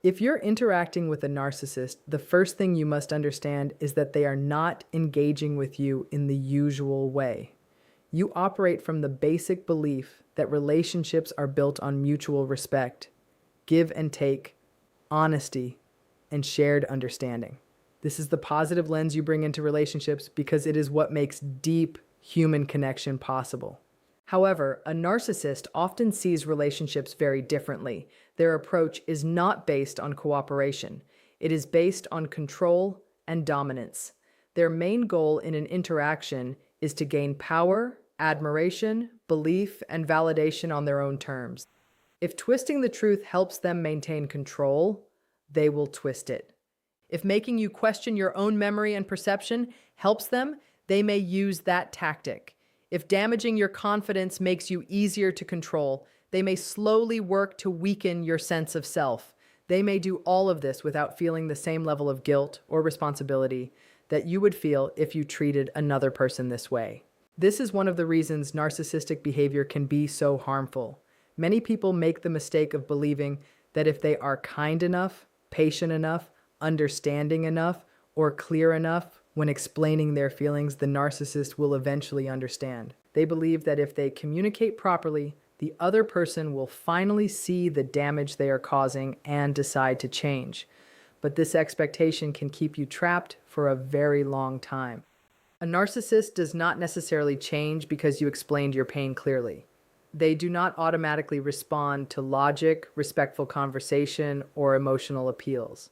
If you're interacting with a narcissist, the first thing you must understand is that they are not engaging with you in the usual way. You operate from the basic belief that relationships are built on mutual respect, give and take, honesty, and shared understanding. This is the positive lens you bring into relationships because it is what makes deep human connection possible. However, a narcissist often sees relationships very differently. Their approach is not based on cooperation. It is based on control and dominance. Their main goal in an interaction is to gain power, admiration, belief, and validation on their own terms. If twisting the truth helps them maintain control, they will twist it. If making you question your own memory and perception helps them, they may use that tactic. If damaging your confidence makes you easier to control, they may slowly work to weaken your sense of self. They may do all of this without feeling the same level of guilt or responsibility that you would feel if you treated another person this way. This is one of the reasons narcissistic behavior can be so harmful. Many people make the mistake of believing that if they are kind enough, patient enough, understanding enough, or clear enough when explaining their feelings, the narcissist will eventually understand. They believe that if they communicate properly, the other person will finally see the damage they are causing and decide to change. But this expectation can keep you trapped for a very long time. A narcissist does not necessarily change because you explained your pain clearly. They do not automatically respond to logic, respectful conversation, or emotional appeals.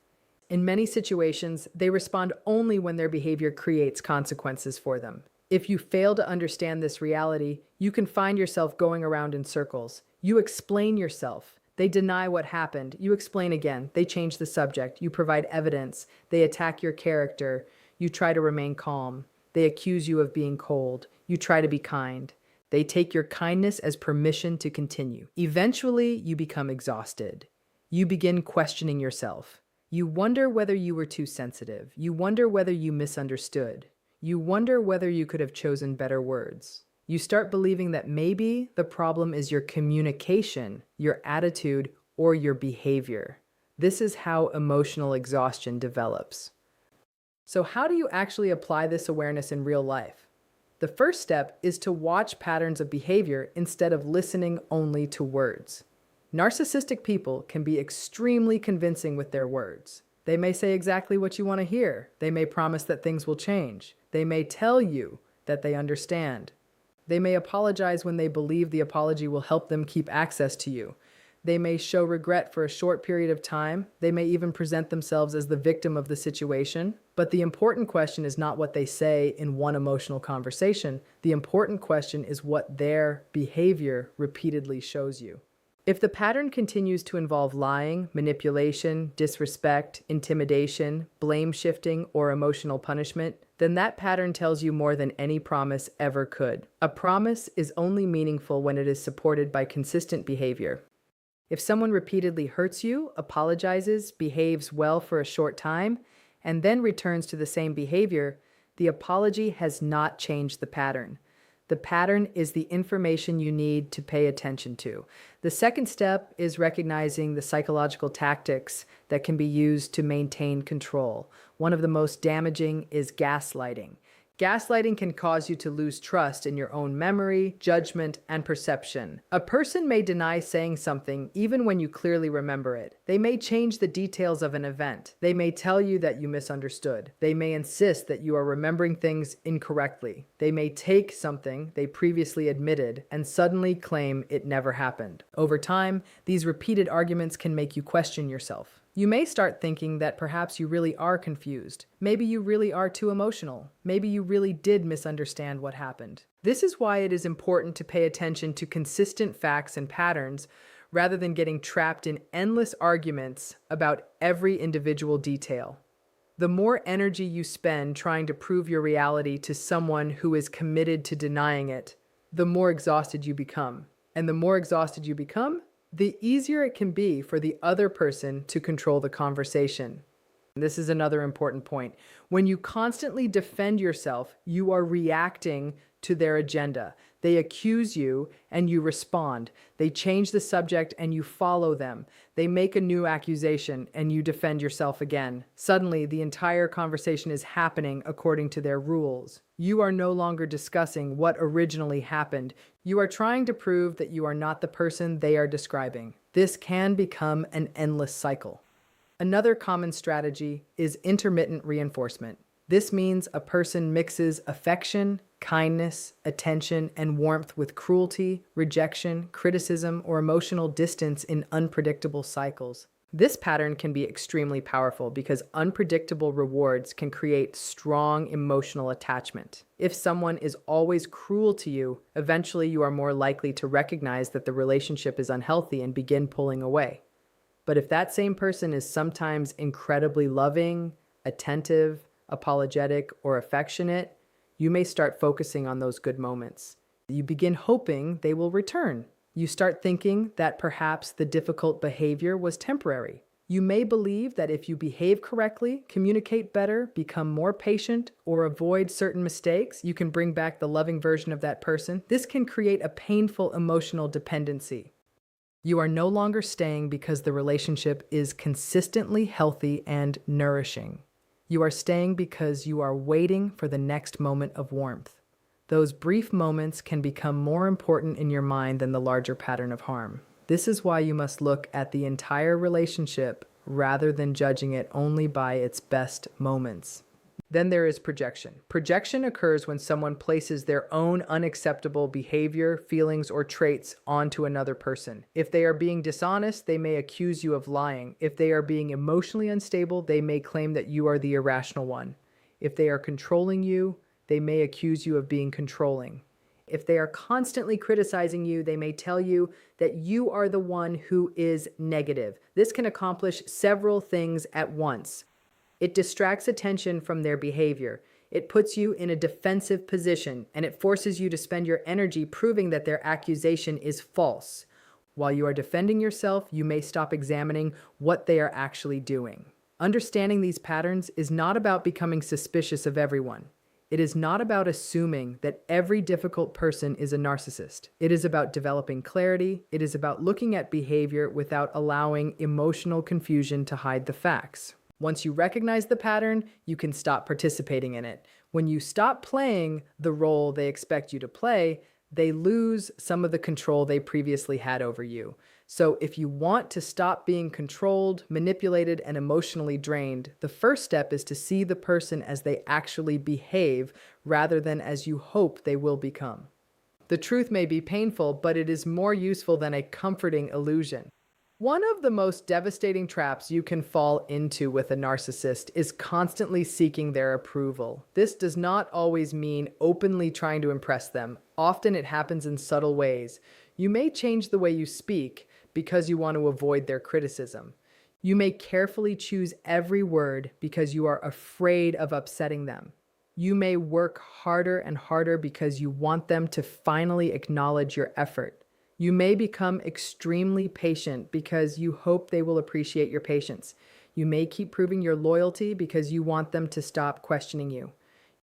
In many situations, they respond only when their behavior creates consequences for them. If you fail to understand this reality, you can find yourself going around in circles. You explain yourself. They deny what happened. You explain again. They change the subject. You provide evidence. They attack your character. You try to remain calm. They accuse you of being cold. You try to be kind. They take your kindness as permission to continue. Eventually, you become exhausted. You begin questioning yourself. You wonder whether you were too sensitive. You wonder whether you misunderstood. You wonder whether you could have chosen better words. You start believing that maybe the problem is your communication, your attitude, or your behavior. This is how emotional exhaustion develops. So how do you actually apply this awareness in real life? The first step is to watch patterns of behavior instead of listening only to words. Narcissistic people can be extremely convincing with their words. They may say exactly what you want to hear. They may promise that things will change. They may tell you that they understand. They may apologize when they believe the apology will help them keep access to you. They may show regret for a short period of time. They may even present themselves as the victim of the situation. But the important question is not what they say in one emotional conversation. The important question is what their behavior repeatedly shows you. If the pattern continues to involve lying, manipulation, disrespect, intimidation, blame shifting, or emotional punishment, then that pattern tells you more than any promise ever could. A promise is only meaningful when it is supported by consistent behavior. If someone repeatedly hurts you, apologizes, behaves well for a short time, and then returns to the same behavior, the apology has not changed the pattern. The pattern is the information you need to pay attention to. The second step is recognizing the psychological tactics that can be used to maintain control. One of the most damaging is gaslighting. Gaslighting can cause you to lose trust in your own memory, judgment, and perception. A person may deny saying something even when you clearly remember it. They may change the details of an event. They may tell you that you misunderstood. They may insist that you are remembering things incorrectly. They may take something they previously admitted and suddenly claim it never happened. Over time, these repeated arguments can make you question yourself. You may start thinking that perhaps you really are confused. Maybe you really are too emotional. Maybe you really did misunderstand what happened. This is why it is important to pay attention to consistent facts and patterns rather than getting trapped in endless arguments about every individual detail. The more energy you spend trying to prove your reality to someone who is committed to denying it, the more exhausted you become. And the more exhausted you become, the easier it can be for the other person to control the conversation. This is another important point. When you constantly defend yourself, you are reacting to their agenda. They accuse you and you respond. They change the subject and you follow them. They make a new accusation and you defend yourself again. Suddenly, the entire conversation is happening according to their rules. You are no longer discussing what originally happened. You are trying to prove that you are not the person they are describing. This can become an endless cycle. Another common strategy is intermittent reinforcement. This means a person mixes affection, kindness, attention, and warmth with cruelty, rejection, criticism, or emotional distance in unpredictable cycles. This pattern can be extremely powerful because unpredictable rewards can create strong emotional attachment. If someone is always cruel to you, eventually you are more likely to recognize that the relationship is unhealthy and begin pulling away. But if that same person is sometimes incredibly loving, attentive, apologetic, or affectionate, you may start focusing on those good moments. You begin hoping they will return. You start thinking that perhaps the difficult behavior was temporary. You may believe that if you behave correctly, communicate better, become more patient, or avoid certain mistakes, you can bring back the loving version of that person. This can create a painful emotional dependency. You are no longer staying because the relationship is consistently healthy and nourishing. You are staying because you are waiting for the next moment of warmth. Those brief moments can become more important in your mind than the larger pattern of harm. This is why you must look at the entire relationship rather than judging it only by its best moments. Then there is projection. Projection occurs when someone places their own unacceptable behavior, feelings, or traits onto another person. If they are being dishonest, they may accuse you of lying. If they are being emotionally unstable, they may claim that you are the irrational one. If they are controlling you, they may accuse you of being controlling. If they are constantly criticizing you, they may tell you that you are the one who is negative. This can accomplish several things at once. It distracts attention from their behavior. It puts you in a defensive position, and it forces you to spend your energy proving that their accusation is false. While you are defending yourself, you may stop examining what they are actually doing. Understanding these patterns is not about becoming suspicious of everyone. It is not about assuming that every difficult person is a narcissist. It is about developing clarity. It is about looking at behavior without allowing emotional confusion to hide the facts. Once you recognize the pattern, you can stop participating in it. When you stop playing the role they expect you to play, they lose some of the control they previously had over you. So if you want to stop being controlled, manipulated, and emotionally drained, the first step is to see the person as they actually behave rather than as you hope they will become. The truth may be painful, but it is more useful than a comforting illusion. One of the most devastating traps you can fall into with a narcissist is constantly seeking their approval. This does not always mean openly trying to impress them. Often it happens in subtle ways. You may change the way you speak because you want to avoid their criticism. You may carefully choose every word because you are afraid of upsetting them. You may work harder and harder because you want them to finally acknowledge your effort. You may become extremely patient because you hope they will appreciate your patience. You may keep proving your loyalty because you want them to stop questioning you.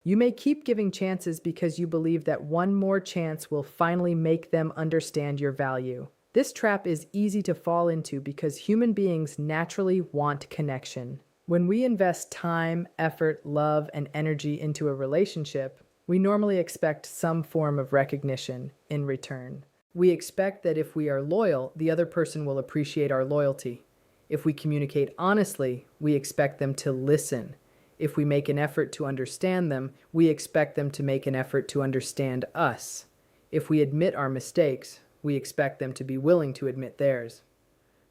You may keep giving chances because you believe that one more chance will finally make them understand your value. This trap is easy to fall into because human beings naturally want connection. When we invest time, effort, love, and energy into a relationship, we normally expect some form of recognition in return. We expect that if we are loyal, the other person will appreciate our loyalty. If we communicate honestly, we expect them to listen. If we make an effort to understand them, we expect them to make an effort to understand us. If we admit our mistakes, we expect them to be willing to admit theirs.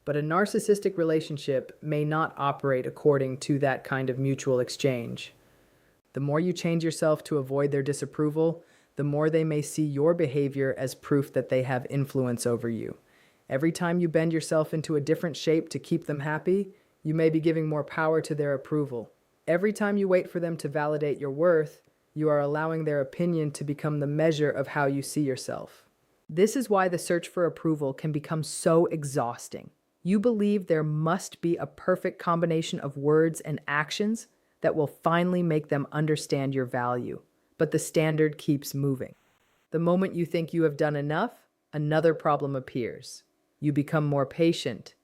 But a narcissistic relationship may not operate according to that kind of mutual exchange. The more you change yourself to avoid their disapproval, the more they may see your behavior as proof that they have influence over you. Every time you bend yourself into a different shape to keep them happy, you may be giving more power to their approval. Every time you wait for them to validate your worth, you are allowing their opinion to become the measure of how you see yourself. This is why the search for approval can become so exhausting. You believe there must be a perfect combination of words and actions that will finally make them understand your value. But the standard keeps moving. The moment you think you have done enough, another problem appears. You become more patient,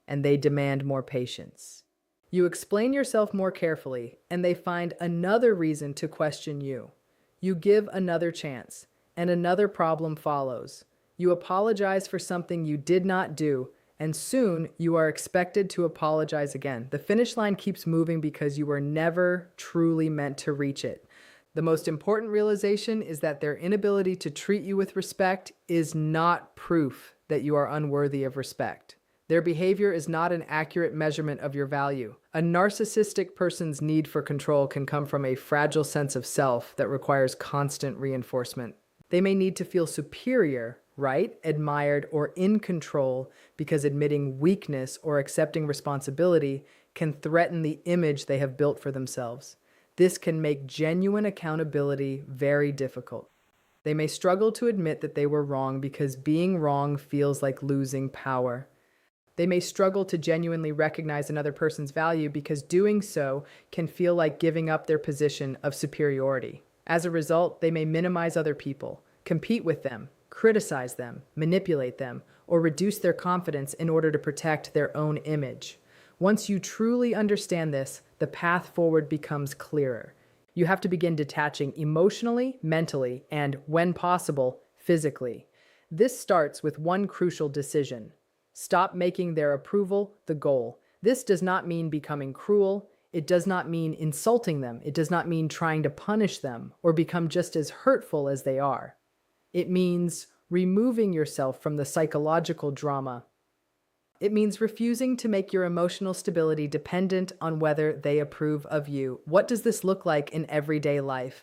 and they demand more patience. You explain yourself more carefully, and they find another reason to question you. You give another chance, and another problem follows. You apologize for something you did not do, and soon you are expected to apologize again. The finish line keeps moving because you were never truly meant to reach it. The most important realization is that their inability to treat you with respect is not proof that you are unworthy of respect. Their behavior is not an accurate measurement of your value. A narcissistic person's need for control can come from a fragile sense of self that requires constant reinforcement. They may need to feel superior, right, admired, or in control because admitting weakness or accepting responsibility can threaten the image they have built for themselves. This can make genuine accountability very difficult. They may struggle to admit that they were wrong because being wrong feels like losing power. They may struggle to genuinely recognize another person's value because doing so can feel like giving up their position of superiority. As a result, they may minimize other people, compete with them, criticize them, manipulate them, or reduce their confidence in order to protect their own image. Once you truly understand this, the path forward becomes clearer. You have to begin detaching emotionally, mentally, and, when possible, physically. This starts with one crucial decision. Stop making their approval the goal. This does not mean becoming cruel. It does not mean insulting them. It does not mean trying to punish them or become just as hurtful as they are. It means removing yourself from the psychological drama. It means refusing to make your emotional stability dependent on whether they approve of you. What does this look like in everyday life?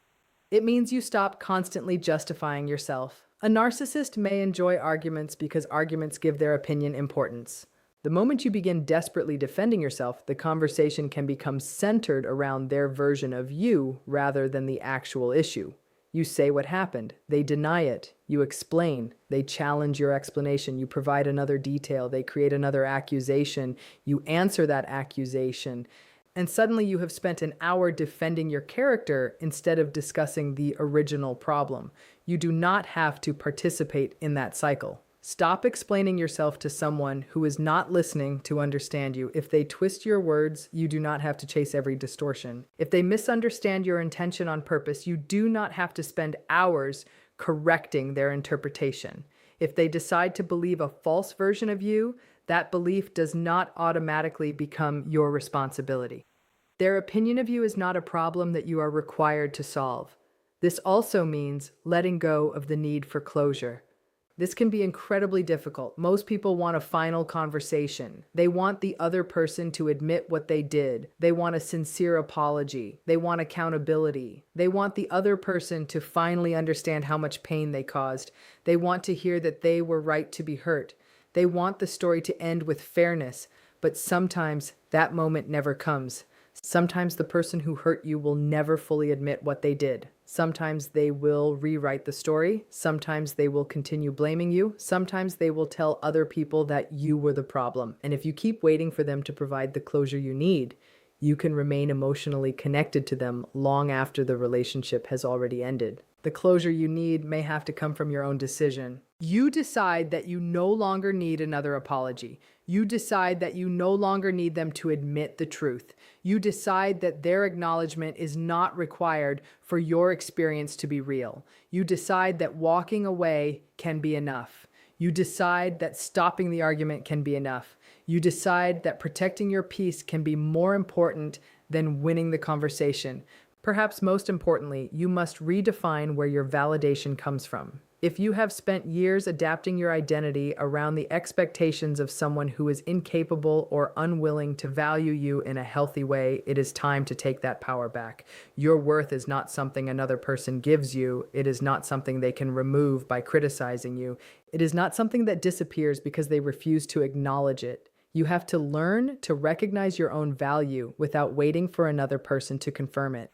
It means you stop constantly justifying yourself. A narcissist may enjoy arguments because arguments give their opinion importance. The moment you begin desperately defending yourself, the conversation can become centered around their version of you rather than the actual issue. You say what happened. They deny it. You explain. They challenge your explanation. You provide another detail. They create another accusation. You answer that accusation. And suddenly you have spent an hour defending your character instead of discussing the original problem. You do not have to participate in that cycle. Stop explaining yourself to someone who is not listening to understand you. If they twist your words, you do not have to chase every distortion. If they misunderstand your intention on purpose, you do not have to spend hours correcting their interpretation. If they decide to believe a false version of you, that belief does not automatically become your responsibility. Their opinion of you is not a problem that you are required to solve. This also means letting go of the need for closure. This can be incredibly difficult. Most people want a final conversation. They want the other person to admit what they did. They want a sincere apology. They want accountability. They want the other person to finally understand how much pain they caused. They want to hear that they were right to be hurt. They want the story to end with fairness, but sometimes that moment never comes. Sometimes the person who hurt you will never fully admit what they did. Sometimes they will rewrite the story. Sometimes they will continue blaming you. Sometimes they will tell other people that you were the problem. And if you keep waiting for them to provide the closure you need, you can remain emotionally connected to them long after the relationship has already ended. The closure you need may have to come from your own decision. You decide that you no longer need another apology. You decide that you no longer need them to admit the truth. You decide that their acknowledgement is not required for your experience to be real. You decide that walking away can be enough. You decide that stopping the argument can be enough. You decide that protecting your peace can be more important than winning the conversation. Perhaps most importantly, you must redefine where your validation comes from. If you have spent years adapting your identity around the expectations of someone who is incapable or unwilling to value you in a healthy way, it is time to take that power back. Your worth is not something another person gives you. It is not something they can remove by criticizing you. It is not something that disappears because they refuse to acknowledge it. You have to learn to recognize your own value without waiting for another person to confirm it.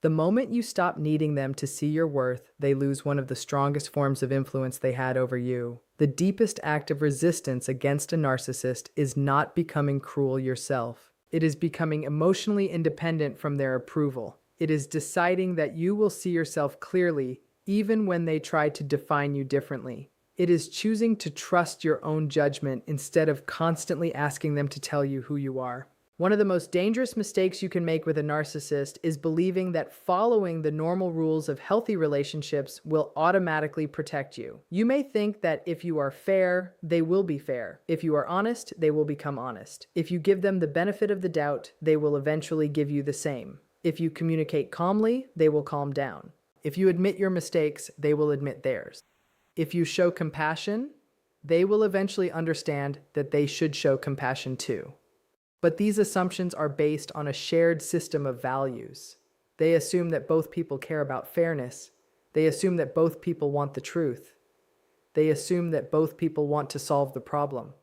The moment you stop needing them to see your worth, they lose one of the strongest forms of influence they had over you. The deepest act of resistance against a narcissist is not becoming cruel yourself. It is becoming emotionally independent from their approval. It is deciding that you will see yourself clearly, even when they try to define you differently. It is choosing to trust your own judgment instead of constantly asking them to tell you who you are. One of the most dangerous mistakes you can make with a narcissist is believing that following the normal rules of healthy relationships will automatically protect you. You may think that if you are fair, they will be fair. If you are honest, they will become honest. If you give them the benefit of the doubt, they will eventually give you the same. If you communicate calmly, they will calm down. If you admit your mistakes, they will admit theirs. If you show compassion, they will eventually understand that they should show compassion too. But these assumptions are based on a shared system of values. They assume that both people care about fairness. They assume that both people want the truth. They assume that both people want to solve the problem.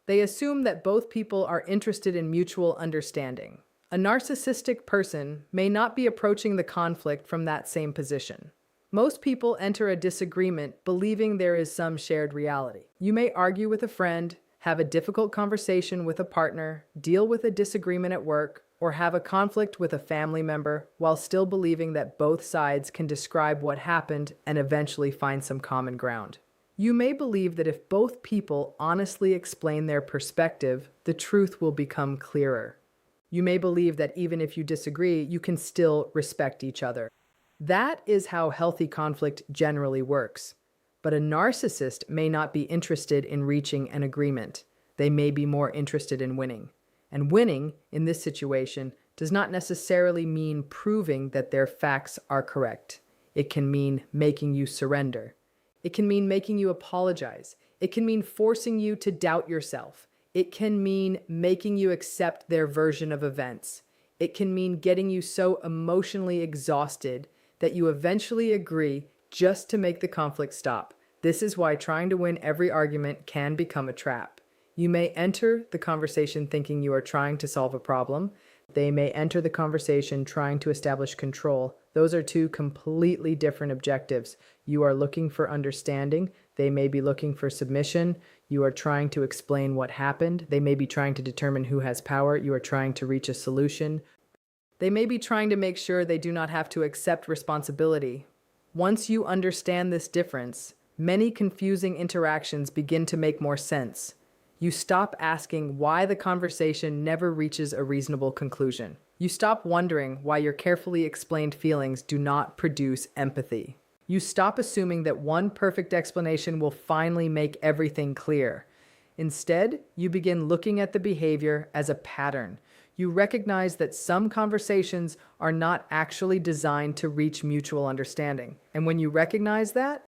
They assume that both people are interested in mutual understanding. A narcissistic person may not be approaching the conflict from that same position. Most people enter a disagreement believing there is some shared reality. You may argue with a friend, have a difficult conversation with a partner, deal with a disagreement at work, or have a conflict with a family member while still believing that both sides can describe what happened and eventually find some common ground. You may believe that if both people honestly explain their perspective, the truth will become clearer. You may believe that even if you disagree, you can still respect each other. That is how healthy conflict generally works. But a narcissist may not be interested in reaching an agreement. They may be more interested in winning. And winning, in this situation, does not necessarily mean proving that their facts are correct. It can mean making you surrender. It can mean making you apologize. It can mean forcing you to doubt yourself. It can mean making you accept their version of events. It can mean getting you so emotionally exhausted that you eventually agree just to make the conflict stop. This is why trying to win every argument can become a trap. You may enter the conversation thinking you are trying to solve a problem. They may enter the conversation trying to establish control. Those are two completely different objectives. You are looking for understanding. They may be looking for submission. You are trying to explain what happened. They may be trying to determine who has power. You are trying to reach a solution. They may be trying to make sure they do not have to accept responsibility. Once you understand this difference, many confusing interactions begin to make more sense. You stop asking why the conversation never reaches a reasonable conclusion. You stop wondering why your carefully explained feelings do not produce empathy. You stop assuming that one perfect explanation will finally make everything clear. Instead, you begin looking at the behavior as a pattern. You recognize that some conversations are not actually designed to reach mutual understanding. And when you recognize that,